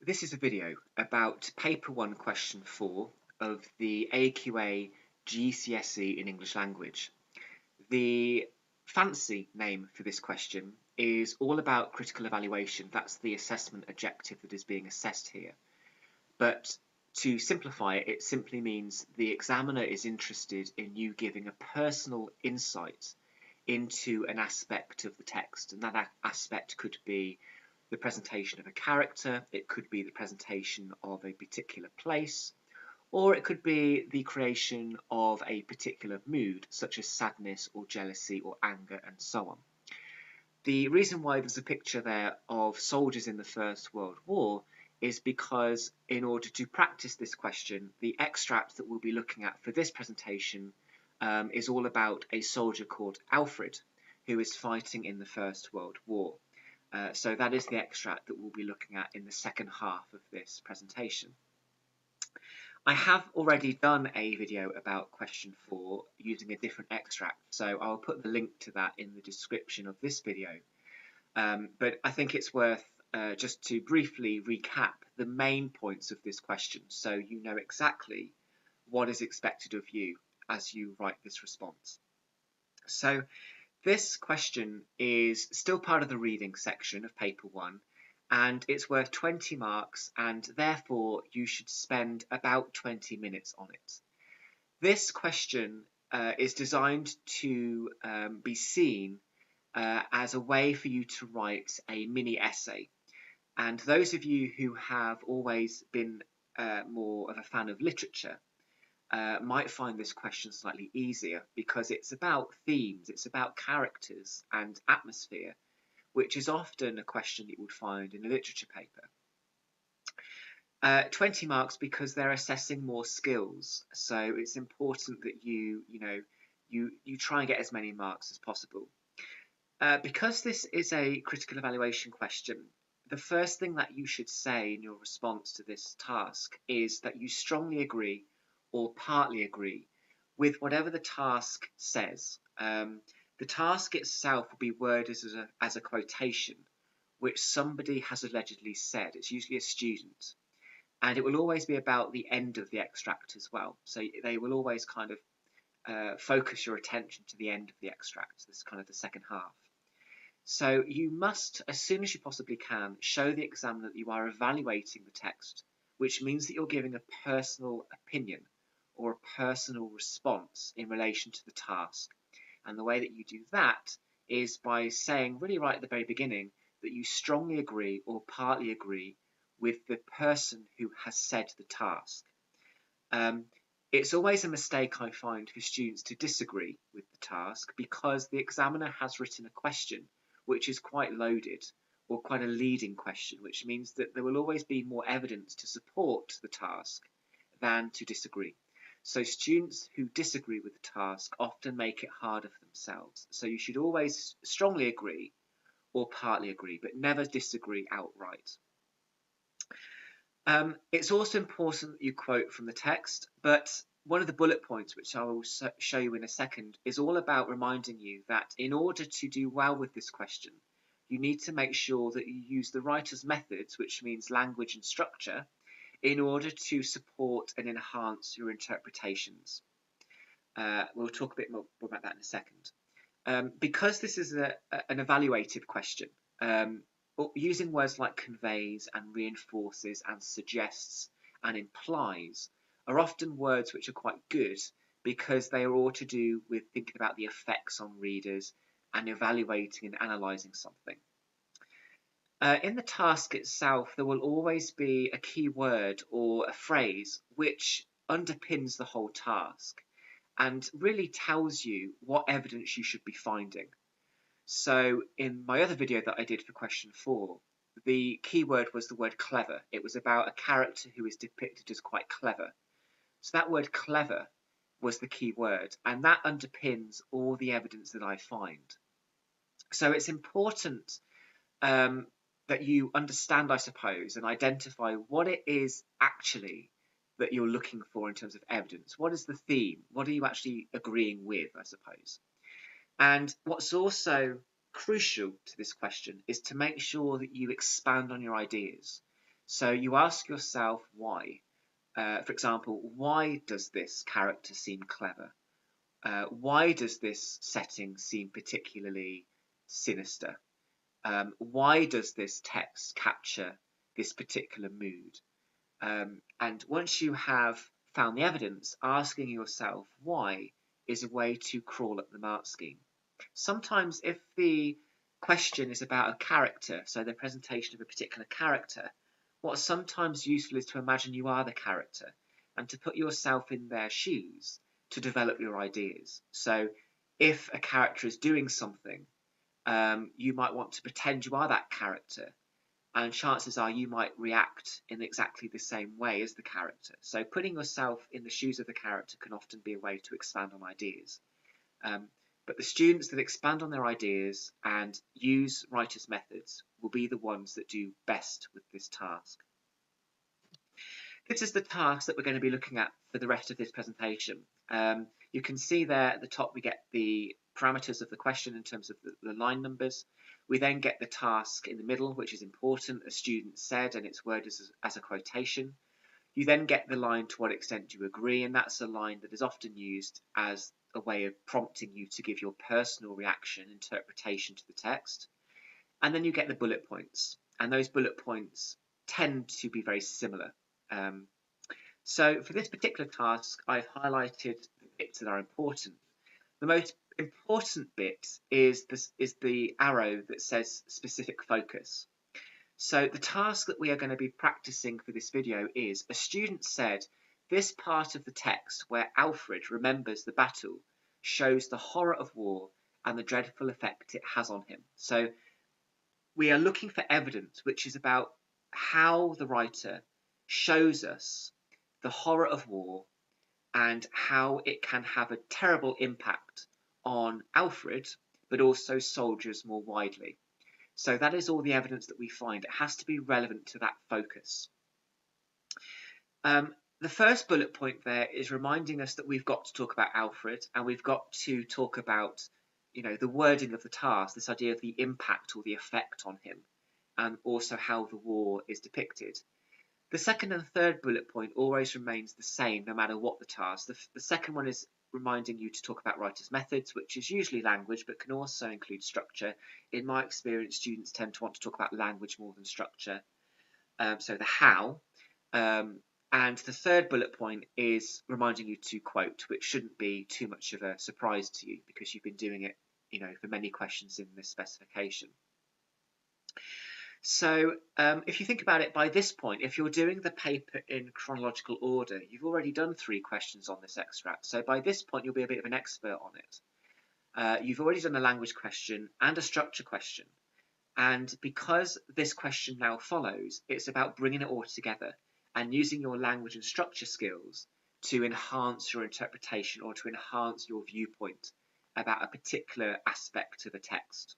This is a video about Paper 1 Question 4 of the AQA GCSE in English Language. The fancy name for this question is all about critical evaluation. That's the assessment objective that is being assessed here. But to simplify it, it simply means the examiner is interested in you giving a personal insight into an aspect of the text, and that aspect could be the presentation of a character, it could be the presentation of a particular place, or it could be the creation of a particular mood, such as sadness or jealousy or anger and so on. The reason why there's a picture there of soldiers in the First World War is because in order to practice this question, the extract that we'll be looking at for this presentation is all about a soldier called Alfred, who is fighting in the First World War. So that is the extract that we'll be looking at in the second half of this presentation. I have already done a video about question 4 using a different extract, so I'll put the link to that in the description of this video. But I think it's worth just to briefly recap the main points of this question so you know exactly what is expected of you as you write this response. So this question is still part of the reading section of paper 1, and it's worth 20 marks, and therefore you should spend about 20 minutes on it. This question is designed to be seen as a way for you to write a mini essay. And those of you who have always been more of a fan of literature might find this question slightly easier because it's about themes, it's about characters and atmosphere, which is often a question that you would find in a literature paper. 20 marks because they're assessing more skills, so it's important that you try and get as many marks as possible. Because this is a critical evaluation question, the first thing that you should say in your response to this task is that you strongly agree or partly agree with whatever the task says. The task itself will be worded as a quotation, which somebody has allegedly said. It's usually a student. And it will always be about the end of the extract as well. So they will always kind of focus your attention to the end of the extract. This is kind of the second half. So you must, as soon as you possibly can, show the examiner that you are evaluating the text, which means that you're giving a personal opinion or a personal response in relation to the task. And the way that you do that is by saying really right at the very beginning that you strongly agree or partly agree with the person who has said the task. It's always a mistake, I find, for students to disagree with the task because the examiner has written a question which is quite loaded or quite a leading question, which means that there will always be more evidence to support the task than to disagree. So students who disagree with the task often make it harder for themselves. So you should always strongly agree or partly agree, but never disagree outright. It's also important that you quote from the text, but one of the bullet points, which I will show you in a second, is all about reminding you that in order to do well with this question, you need to make sure that you use the writer's methods, which means language and structure, in order to support and enhance your interpretations. We'll talk a bit more about that in a second. Because this is an evaluative question, using words like conveys and reinforces and suggests and implies are often words which are quite good because they are all to do with thinking about the effects on readers and evaluating and analysing something. In the task itself, there will always be a key word or a phrase which underpins the whole task and really tells you what evidence you should be finding. So in my other video that I did for question 4, the key word was the word clever. It was about a character who is depicted as quite clever. So that word clever was the key word, and that underpins all the evidence that I find. So it's important that you understand, I suppose, and identify what it is actually that you're looking for in terms of evidence. What is the theme? What are you actually agreeing with, I suppose? And what's also crucial to this question is to make sure that you expand on your ideas. So you ask yourself why. For example, why does this character seem clever? Why does this setting seem particularly sinister? Why does this text capture this particular mood? And once you have found the evidence, asking yourself why is a way to crawl up the mark scheme. Sometimes if the question is about a character, so the presentation of a particular character, what's sometimes useful is to imagine you are the character and to put yourself in their shoes to develop your ideas. So if a character is doing something, you might want to pretend you are that character, and chances are you might react in exactly the same way as the character. So putting yourself in the shoes of the character can often be a way to expand on ideas. But the students that expand on their ideas and use writer's methods will be the ones that do best with this task. This is the task that we're going to be looking at for the rest of this presentation. You can see there at the top we get the parameters of the question in terms of the line numbers. We then get the task in the middle, which is important, a student said, and it's worded as a quotation. You then get the line to what extent do you agree, and that's a line that is often used as a way of prompting you to give your personal reaction, interpretation to the text. And then you get the bullet points, and those bullet points tend to be very similar. So for this particular task, I've highlighted the bits that are important. The most important bit is the arrow that says specific focus. So the task that we are going to be practicing for this video is, a student said, this part of the text where Alfred remembers the battle shows the horror of war and the dreadful effect it has on him. So we are looking for evidence which is about how the writer shows us the horror of war and how it can have a terrible impact on Alfred, but also soldiers more widely. So that is all the evidence that we find. It has to be relevant to that focus. The first bullet point there is reminding us that we've got to talk about Alfred, and we've got to talk about, the wording of the task, this idea of the impact or the effect on him, and also how the war is depicted. The second and third bullet point always remains the same no matter what the task. The second one is reminding you to talk about writer's methods, which is usually language but can also include structure. In my experience, students tend to want to talk about language more than structure. So the how. And the third bullet point is reminding you to quote, which shouldn't be too much of a surprise to you because you've been doing it, for many questions in this specification. So if you think about it, by this point, if you're doing the paper in chronological order, you've already done 3 questions on this extract. So by this point, you'll be a bit of an expert on it. You've already done a language question and a structure question. And because this question now follows, it's about bringing it all together and using your language and structure skills to enhance your interpretation or to enhance your viewpoint about a particular aspect of a text.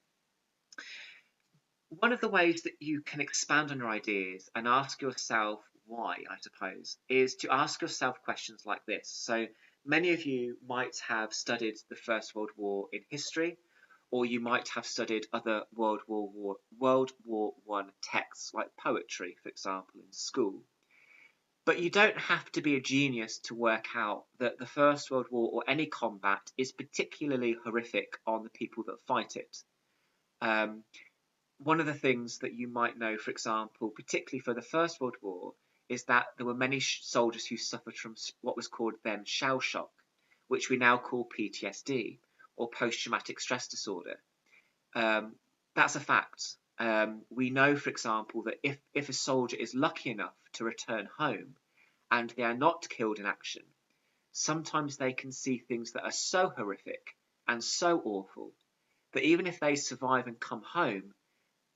One of the ways that you can expand on your ideas and ask yourself why, I suppose, is to ask yourself questions like this. So many of you might have studied the First World War in history, or you might have studied other World War I texts like poetry, for example, in school. But you don't have to be a genius to work out that the First World War or any combat is particularly horrific on the people that fight it. One of the things that you might know, for example, particularly for the First World War, is that there were many soldiers who suffered from what was called then shell shock, which we now call PTSD, or post-traumatic stress disorder. That's a fact. We know, for example, that if a soldier is lucky enough to return home and they are not killed in action, sometimes they can see things that are so horrific and so awful that even if they survive and come home,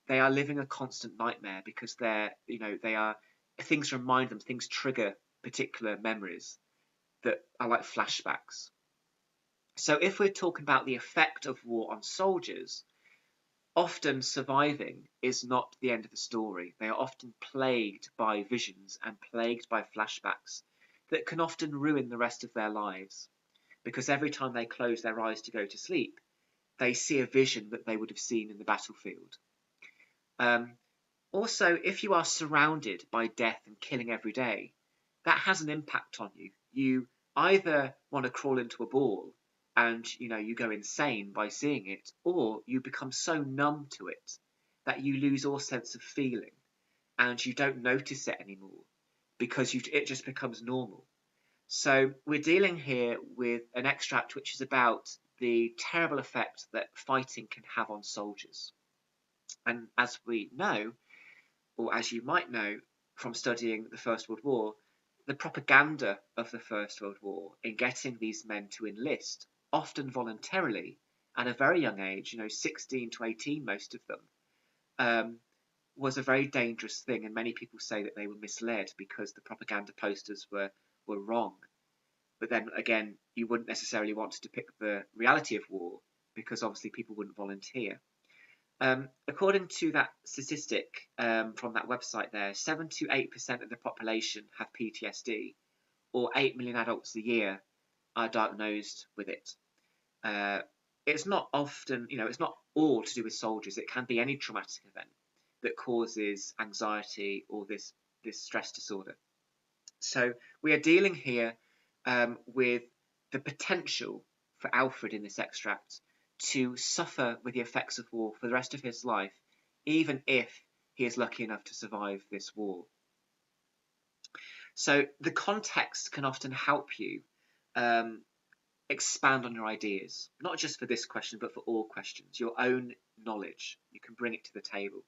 they are living a constant nightmare because things remind them, things trigger particular memories that are like flashbacks. So if we're talking about the effect of war on soldiers, often surviving is not the end of the story. They are often plagued by visions and plagued by flashbacks that can often ruin the rest of their lives, because every time they close their eyes to go to sleep, they see a vision that they would have seen in the battlefield. Also, if you are surrounded by death and killing every day, that has an impact on you. You either want to crawl into a ball and you go insane by seeing it, or you become so numb to it that you lose all sense of feeling and you don't notice it anymore because it just becomes normal. So we're dealing here with an extract which is about the terrible effect that fighting can have on soldiers. And as we know, or as you might know from studying the First World War, the propaganda of the First World War in getting these men to enlist, often voluntarily, at a very young age, 16 to 18, most of them, was a very dangerous thing. And many people say that they were misled because the propaganda posters were wrong. But then again, you wouldn't necessarily want to depict the reality of war because obviously people wouldn't volunteer. According to that statistic from that website there, 7 to 8% of the population have PTSD, or 8 million adults a year are diagnosed with it. It's not often, it's not all to do with soldiers. It can be any traumatic event that causes anxiety or this stress disorder. So we are dealing here with the potential for Alfred in this extract to suffer with the effects of war for the rest of his life, even if he is lucky enough to survive this war. So the context can often help you expand on your ideas, not just for this question, but for all questions, your own knowledge. You can bring it to the table.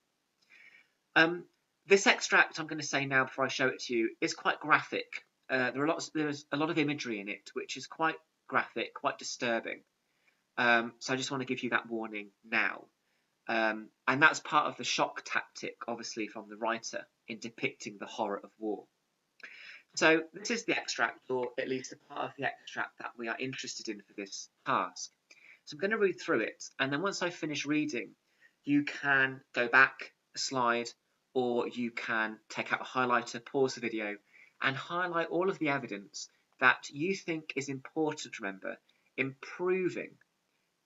This extract, I'm going to say now before I show it to you, is quite graphic. There's a lot of imagery in it, which is quite graphic, quite disturbing. So I just want to give you that warning now. And that's part of the shock tactic, obviously, from the writer in depicting the horror of war. So this is the extract, or at least a part of the extract that we are interested in for this task. So I'm going to read through it, and then once I finish reading, you can go back a slide, or you can take out a highlighter, pause the video, and highlight all of the evidence that you think is important to remember in proving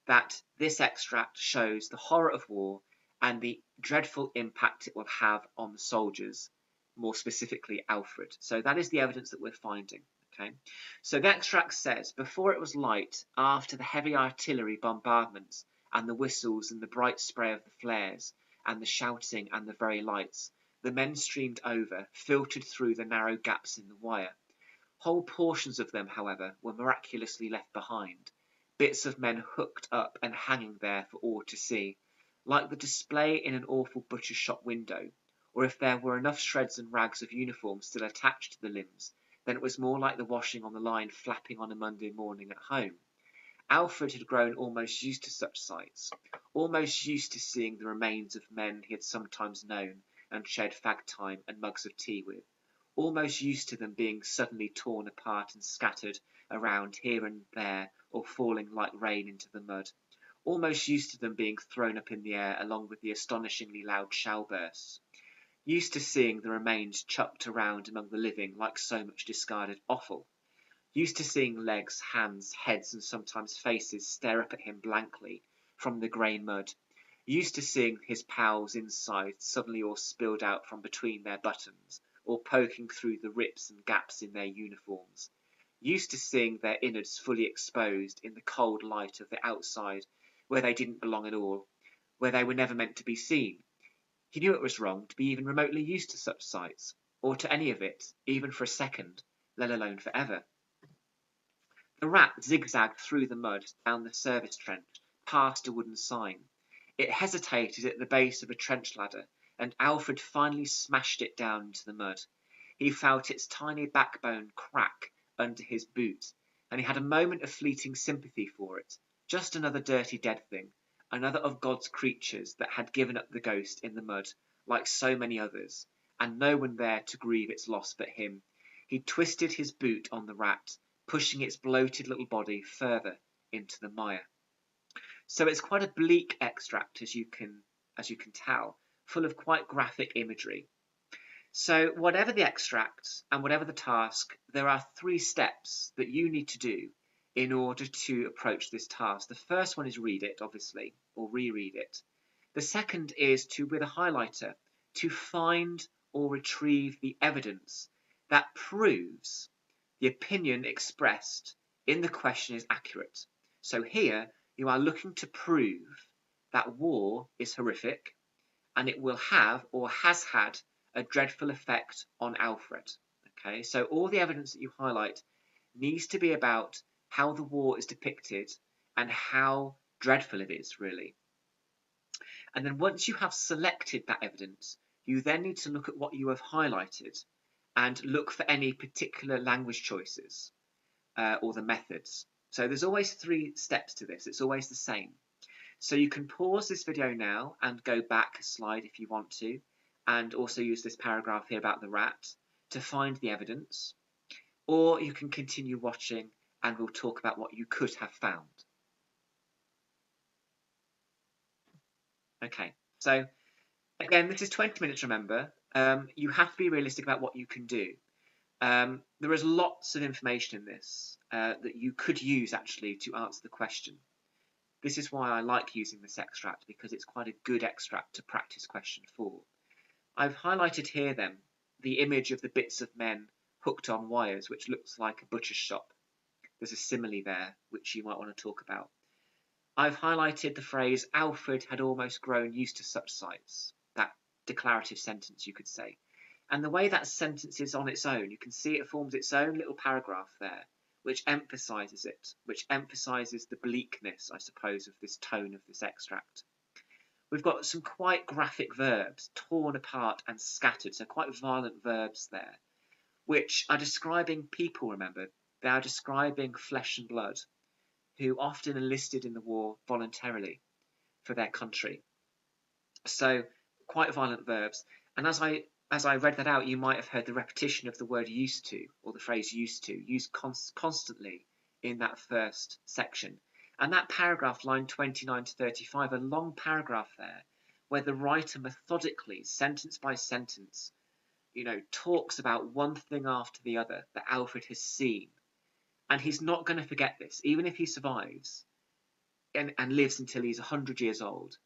that this extract shows the horror of war and the dreadful impact it will have on the soldiers, more specifically Alfred. So that is the evidence that we're finding. Okay, so the extract says, before it was light, after the heavy artillery bombardments and the whistles and the bright spray of the flares and the shouting and the very lights, the men streamed over, filtered through the narrow gaps in the wire. Whole portions of them, however, were miraculously left behind, bits of men hooked up and hanging there for all to see, like the display in an awful butcher's shop window, or if there were enough shreds and rags of uniform still attached to the limbs, then it was more like the washing on the line flapping on a Monday morning at home. Alfred had grown almost used to such sights, almost used to seeing the remains of men he had sometimes known and shared fag time and mugs of tea with, almost used to them being suddenly torn apart and scattered around here and there, or falling like rain into the mud, almost used to them being thrown up in the air along with the astonishingly loud shell bursts, used to seeing the remains chucked around among the living like so much discarded offal, used to seeing legs, hands, heads, and sometimes faces stare up at him blankly from the grey mud, used to seeing his pals' insides suddenly all spilled out from between their buttons, or poking through the rips and gaps in their uniforms, used to seeing their innards fully exposed in the cold light of the outside, where they didn't belong at all, where they were never meant to be seen. He knew it was wrong to be even remotely used to such sights, or to any of it, even for a second, let alone for ever. The rat zigzagged through the mud, down the service trench, past a wooden sign. It hesitated at the base of a trench ladder, and Alfred finally smashed it down into the mud. He felt its tiny backbone crack under his boot, and he had a moment of fleeting sympathy for it. Just another dirty dead thing, another of God's creatures that had given up the ghost in the mud, like so many others, and no one there to grieve its loss but him. He twisted his boot on the rat, pushing its bloated little body further into the mire. So it's quite a bleak extract, as you can tell, full of quite graphic imagery. So whatever the extract and whatever the task, there are 3 steps that you need to do in order to approach this task. The first one is read it, obviously, or reread it. The second is to, with a highlighter, to find or retrieve the evidence that proves the opinion expressed in the question is accurate. So here you are looking to prove that war is horrific and it will have or has had a dreadful effect on Alfred. Okay, so all the evidence that you highlight needs to be about how the war is depicted and how dreadful it is, really. And then once you have selected that evidence, you then need to look at what you have highlighted and look for any particular language choices or the methods. So there's always 3 steps to this. It's always the same. So you can pause this video now and go back a slide if you want to, and also use this paragraph here about the rat to find the evidence, or you can continue watching and we'll talk about what you could have found. Okay, so again, this is 20 minutes, remember. You have to be realistic about what you can do. There is lots of information in this that you could use actually to answer the question. This is why I like using this extract, because it's quite a good extract to practice question 4. I've highlighted here then the image of the bits of men hooked on wires, which looks like a butcher's shop. There's a simile there, which you might want to talk about. I've highlighted the phrase, Alfred had almost grown used to such sights, that declarative sentence, you could say. And the way that sentence is on its own, you can see it forms its own little paragraph there, which emphasises it, which emphasises the bleakness, I suppose, of this tone of this extract. We've got some quite graphic verbs, torn apart and scattered, so quite violent verbs there, which are describing people, remember. They are describing flesh and blood, who often enlisted in the war voluntarily for their country. So quite violent verbs. And as I read that out, you might have heard the repetition of the word used to, or the phrase used to, used constantly in that first section. And that paragraph, line 29 to 35, a long paragraph there, where the writer methodically, sentence by sentence, talks about one thing after the other that Alfred has seen. And he's not going to forget this, even if he survives and lives until he's 100 years old.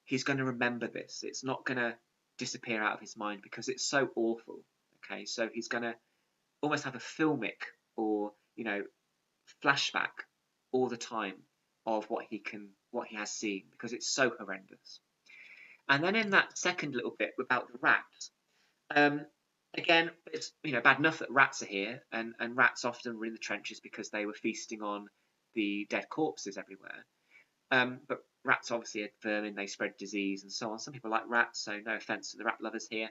He's going to remember this. It's not going to disappear out of his mind because it's so awful. Okay, so he's going to almost have a filmic or flashback all the time of what he has seen, because it's so horrendous. And then in that second little bit about the rat, again, it's bad enough that rats are here, and rats often were in the trenches because they were feasting on the dead corpses everywhere. But rats obviously are vermin, they spread disease and so on. Some people like rats, so no offence to the rat lovers here.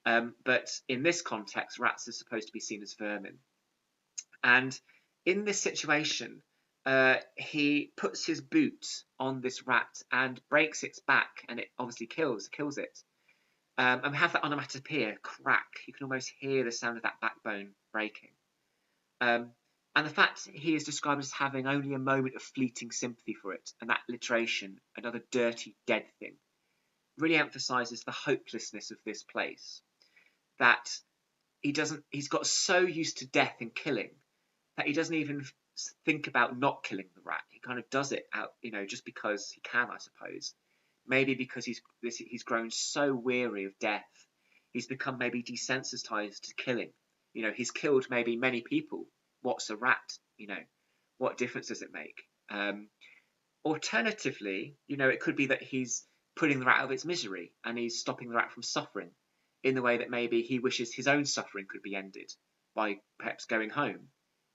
But in this context, rats are supposed to be seen as vermin. And in this situation, he puts his boot on this rat and breaks its back, and it obviously kills it. And we have that onomatopoeia, crack. You can almost hear the sound of that backbone breaking. And the fact he is described as having only a moment of fleeting sympathy for it, and that alliteration, another dirty, dead thing, really emphasises the hopelessness of this place. That he's got so used to death and killing that he doesn't even think about not killing the rat. He kind of does it out, just because he can, I suppose. Maybe because he's grown so weary of death, he's become maybe desensitized to killing. He's killed maybe many people. What's a rat? What difference does it make? Alternatively, it could be that he's putting the rat out of its misery and he's stopping the rat from suffering in the way that maybe he wishes his own suffering could be ended by perhaps going home.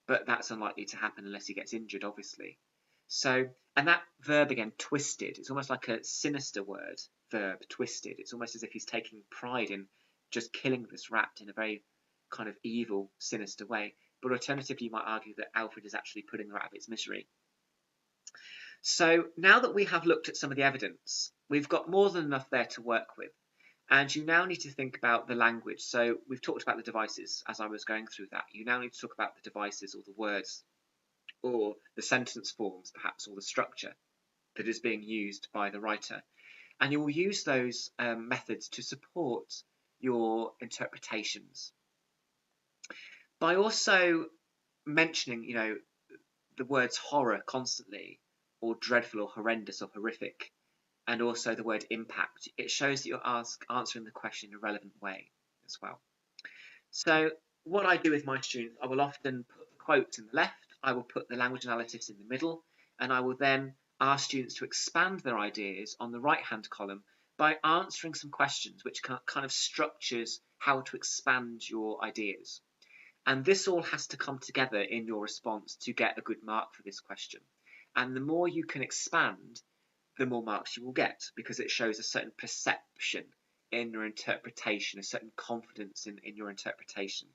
But that's unlikely to happen unless he gets injured, obviously. So, and that verb again, twisted, it's almost like a sinister word, verb, twisted. It's almost as if he's taking pride in just killing this rat in a very kind of evil, sinister way. But alternatively, you might argue that Alfred is actually putting the rat out of its misery. So now that we have looked at some of the evidence, we've got more than enough there to work with. And you now need to think about the language. So we've talked about the devices as I was going through that. You now need to talk about the devices or the words or the sentence forms, perhaps, or the structure that is being used by the writer. And you will use those methods to support your interpretations. By also mentioning, the words horror constantly, or dreadful, or horrendous, or horrific, and also the word impact. It shows that you're answering the question in a relevant way as well. So what I do with my students, I will often put the quotes in the left, I will put the language analysis in the middle, and I will then ask students to expand their ideas on the right-hand column by answering some questions which kind of structures how to expand your ideas. And this all has to come together in your response to get a good mark for this question. And the more you can expand, the more marks you will get, because it shows a certain perception in your interpretation, a certain confidence in your interpretation.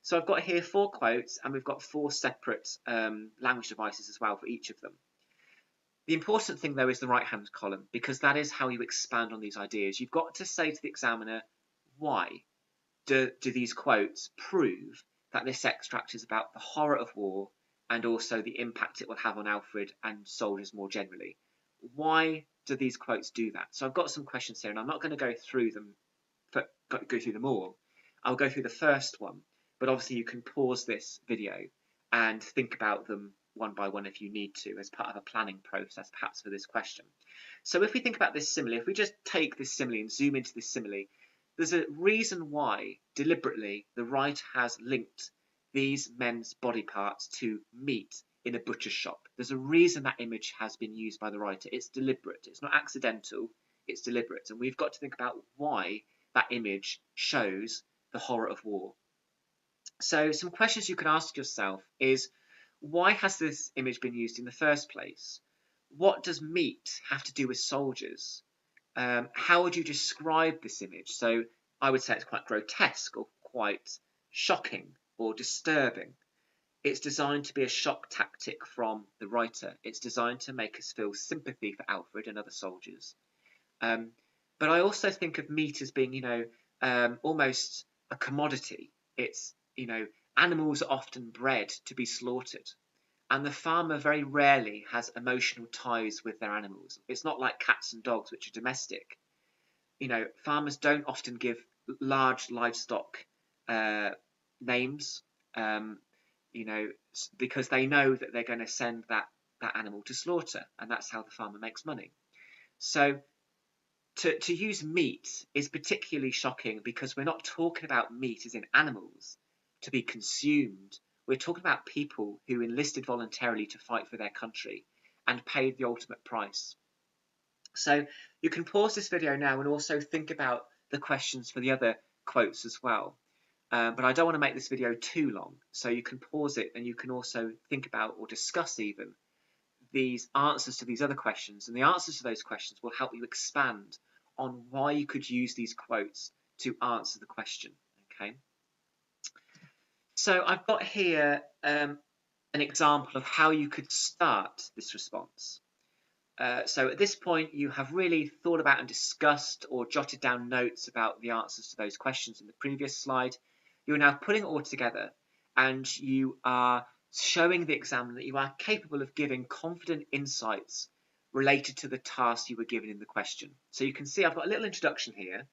So I've got here 4 quotes, and we've got 4 separate language devices as well for each of them. The important thing, though, is the right-hand column, because that is how you expand on these ideas. You've got to say to the examiner, why do these quotes prove that this extract is about the horror of war and also the impact it will have on Alfred and soldiers more generally? Why do these quotes do that? So I've got some questions here, and I'm not going to go through them all. I'll go through the first one, but obviously you can pause this video and think about them one by one if you need to, as part of a planning process, perhaps for this question. So if we think about this simile, if we just take this simile and zoom into this simile, there's a reason why, deliberately, the writer has linked these men's body parts to meat in a butcher's shop. There's a reason that image has been used by the writer. It's deliberate. It's not accidental. It's deliberate. And we've got to think about why that image shows the horror of war. So some questions you can ask yourself is, why has this image been used in the first place? What does meat have to do with soldiers? How would you describe this image? So I would say it's quite grotesque or quite shocking or disturbing. It's designed to be a shock tactic from the writer. It's designed to make us feel sympathy for Alfred and other soldiers. But I also think of meat as being, almost a commodity. It's, animals are often bred to be slaughtered. And the farmer very rarely has emotional ties with their animals. It's not like cats and dogs, which are domestic. Farmers don't often give large livestock names, because they know that they're going to send that animal to slaughter, and that's how the farmer makes money. So to use meat is particularly shocking because we're not talking about meat as in animals to be consumed. We're talking about people who enlisted voluntarily to fight for their country and paid the ultimate price. So you can pause this video now and also think about the questions for the other quotes as well. But I don't want to make this video too long, so you can pause it and you can also think about or discuss even these answers to these other questions. And the answers to those questions will help you expand on why you could use these quotes to answer the question. Okay. So I've got here an example of how you could start this response. So at this point, you have really thought about and discussed or jotted down notes about the answers to those questions in the previous slide. You're now putting it all together, and you are showing the examiner that you are capable of giving confident insights related to the task you were given in the question. So you can see I've got a little introduction here,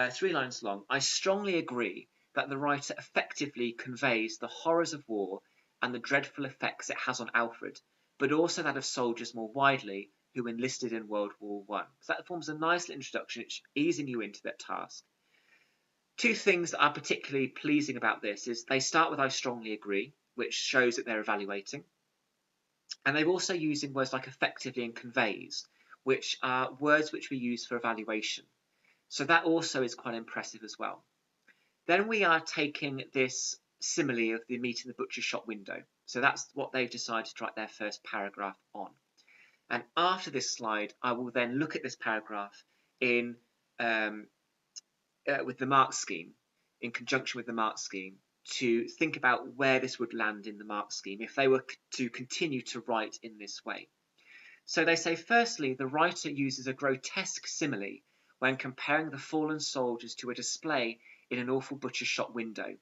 3 lines long. I strongly agree that the writer effectively conveys the horrors of war and the dreadful effects it has on Alfred, but also that of soldiers more widely who enlisted in World War I. So that forms a nice little introduction, it's easing you into that task. 2 things that are particularly pleasing about this is they start with I strongly agree, which shows that they're evaluating. And they're also using words like effectively and conveys, which are words which we use for evaluation. So that also is quite impressive as well. Then we are taking this simile of the meat in the butcher's shop window. So that's what they've decided to write their first paragraph on. And after this slide, I will then look at this paragraph in with the mark scheme, in conjunction with the mark scheme, to think about where this would land in the mark scheme if they were to continue to write in this way. So they say, firstly, the writer uses a grotesque simile when comparing the fallen soldiers to a display in an awful butcher's shop window.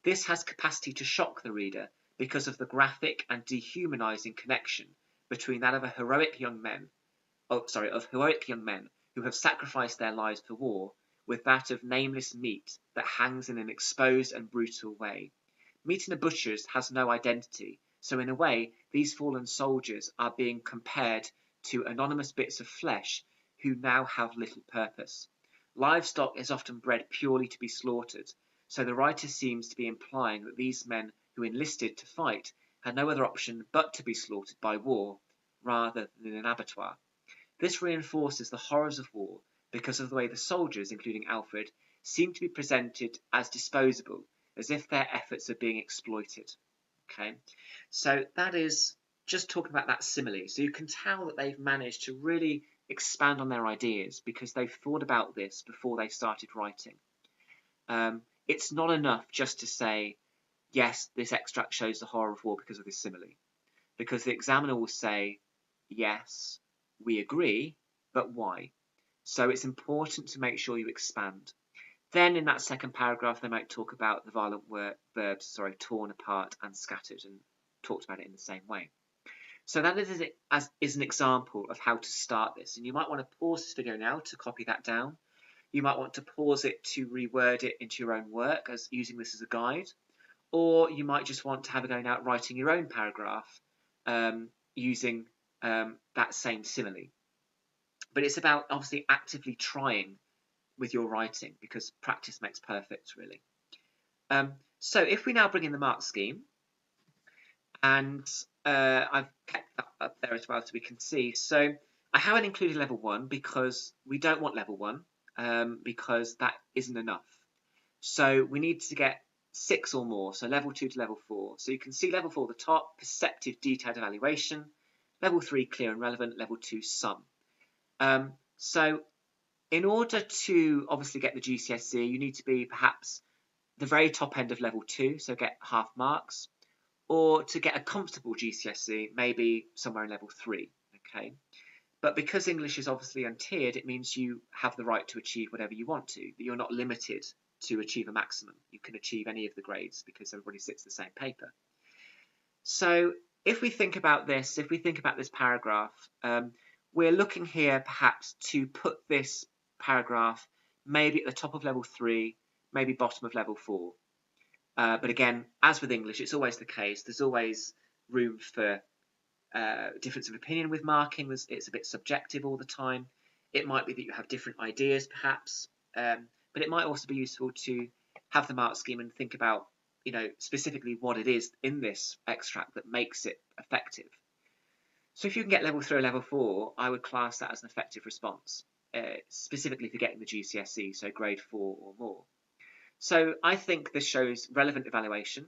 This has capacity to shock the reader because of the graphic and dehumanizing connection between that of heroic young men who have sacrificed their lives for war, with that of nameless meat that hangs in an exposed and brutal way. Meat in a butcher's has no identity, so in a way, these fallen soldiers are being compared to anonymous bits of flesh who now have little purpose. Livestock is often bred purely to be slaughtered, so the writer seems to be implying that these men who enlisted to fight had no other option but to be slaughtered by war, rather than in an abattoir. This reinforces the horrors of war because of the way the soldiers, including Alfred, seem to be presented as disposable, as if their efforts are being exploited. Okay, so that is just talking about that simile. So you can tell that they've managed to really expand on their ideas because they've thought about this before they started writing. It's not enough just to say, yes, this extract shows the horror of war because of this simile, because the examiner will say, yes, we agree, but why? So it's important to make sure you expand. Then in that second paragraph, they might talk about the violent verbs, torn apart and scattered, and talked about it in the same way. So that is an example of how to start this. And you might want to pause this video now to copy that down. You might want to pause it to reword it into your own work, as using this as a guide. Or you might just want to have a go now at writing your own paragraph using that same simile. But it's about obviously actively trying with your writing, because practice makes perfect, really. So if we now bring in the mark scheme, and I've kept that up there as well so we can see. So I haven't included level 1 because we don't want level 1 because that isn't enough. So we need to get 6 or more, so level 2 to level 4. So you can see level 4 at the top, perceptive detailed evaluation, level 3 clear and relevant, level 2 sum. So in order to obviously get the GCSE, you need to be perhaps the very top end of level 2, so get half marks, or to get a comfortable GCSE, maybe somewhere in level 3, okay? But because English is obviously untiered, it means you have the right to achieve whatever you want to, that you're not limited to achieve a maximum. You can achieve any of the grades because everybody sits the same paper. So if we think about this, paragraph, we're looking here perhaps to put this paragraph maybe at the top of level 3, maybe bottom of level 4. But again, as with English, it's always the case. There's always room for difference of opinion with marking. It's a bit subjective all the time. It might be that you have different ideas, perhaps, but it might also be useful to have the mark scheme and think about, specifically what it is in this extract that makes it effective. So if you can get level 3 or level 4, I would class that as an effective response, specifically for getting the GCSE, so grade 4 or more. So I think this shows relevant evaluation.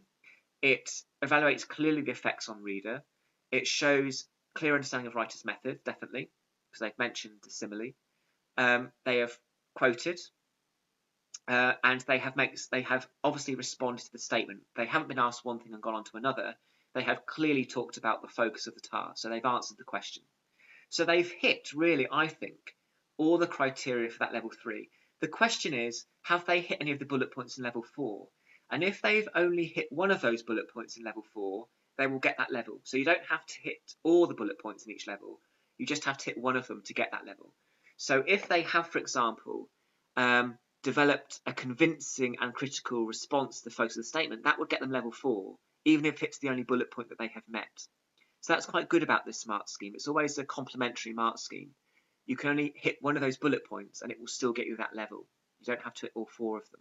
It evaluates clearly the effects on reader. It shows clear understanding of writer's method, definitely, because they've mentioned the simile. They have quoted, and they have obviously responded to the statement. They haven't been asked one thing and gone on to another. They have clearly talked about the focus of the task, so they've answered the question. So they've hit, really, I think, all the criteria for that level 3. The question is, have they hit any of the bullet points in level 4? And if they've only hit one of those bullet points in level 4, they will get that level. So you don't have to hit all the bullet points in each level. You just have to hit one of them to get that level. So if they have, for example, developed a convincing and critical response to the focus of the statement, that would get them level 4, even if it's the only bullet point that they have met. So that's quite good about this mark scheme. It's always a complementary mark scheme. You can only hit one of those bullet points and it will still get you that level. You don't have to hit all 4 of them.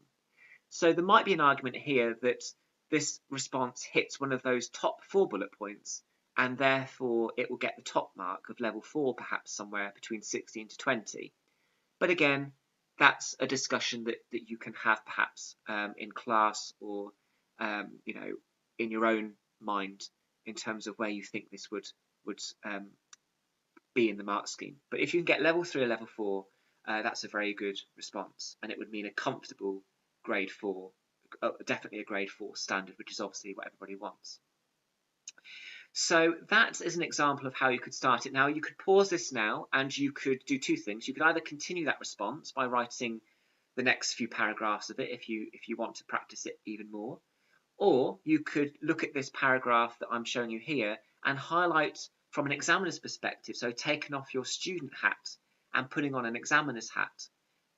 So there might be an argument here that this response hits one of those top 4 bullet points, and therefore it will get the top mark of level 4, perhaps somewhere between 16 to 20. But again, that's a discussion that you can have perhaps in class or in your own mind in terms of where you think this would be in the mark scheme. But if you can get level 3 or level 4, that's a very good response, and it would mean a comfortable grade 4, definitely a grade 4 standard, which is obviously what everybody wants. So that is an example of how you could start it. Now you could pause this now and you could do 2 things. You could either continue that response by writing the next few paragraphs of it if you want to practice it even more, or you could look at this paragraph that I'm showing you here and highlight from an examiner's perspective, so taking off your student hat and putting on an examiner's hat,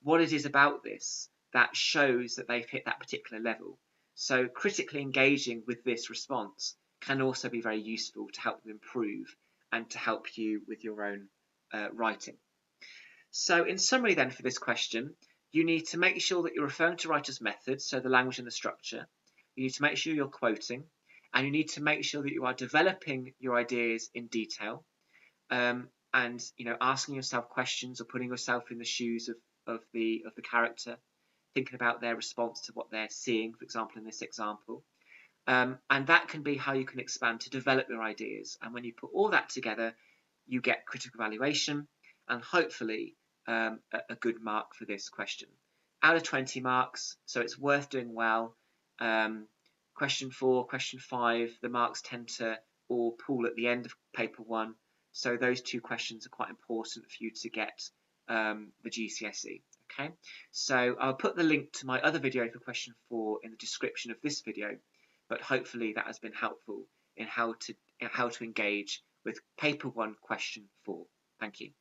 what it is about this that shows that they've hit that particular level. So critically engaging with this response can also be very useful to help them improve and to help you with your own writing. So in summary then for this question, you need to make sure that you're referring to writer's method, so the language and the structure. You need to make sure you're quoting, and you need to make sure that you are developing your ideas in detail, and asking yourself questions or putting yourself in the shoes of the character, thinking about their response to what they're seeing, for example, in this example. And that can be how you can expand to develop your ideas. And when you put all that together, you get critical evaluation and hopefully a good mark for this question. Out of 20 marks, so it's worth doing well. Question 4, question 5, the marks tend to all pool at the end of paper 1. So those two questions are quite important for you to get the GCSE. Okay, so I'll put the link to my other video for question 4 in the description of this video, but hopefully that has been helpful in how to engage with paper 1 question 4. Thank you.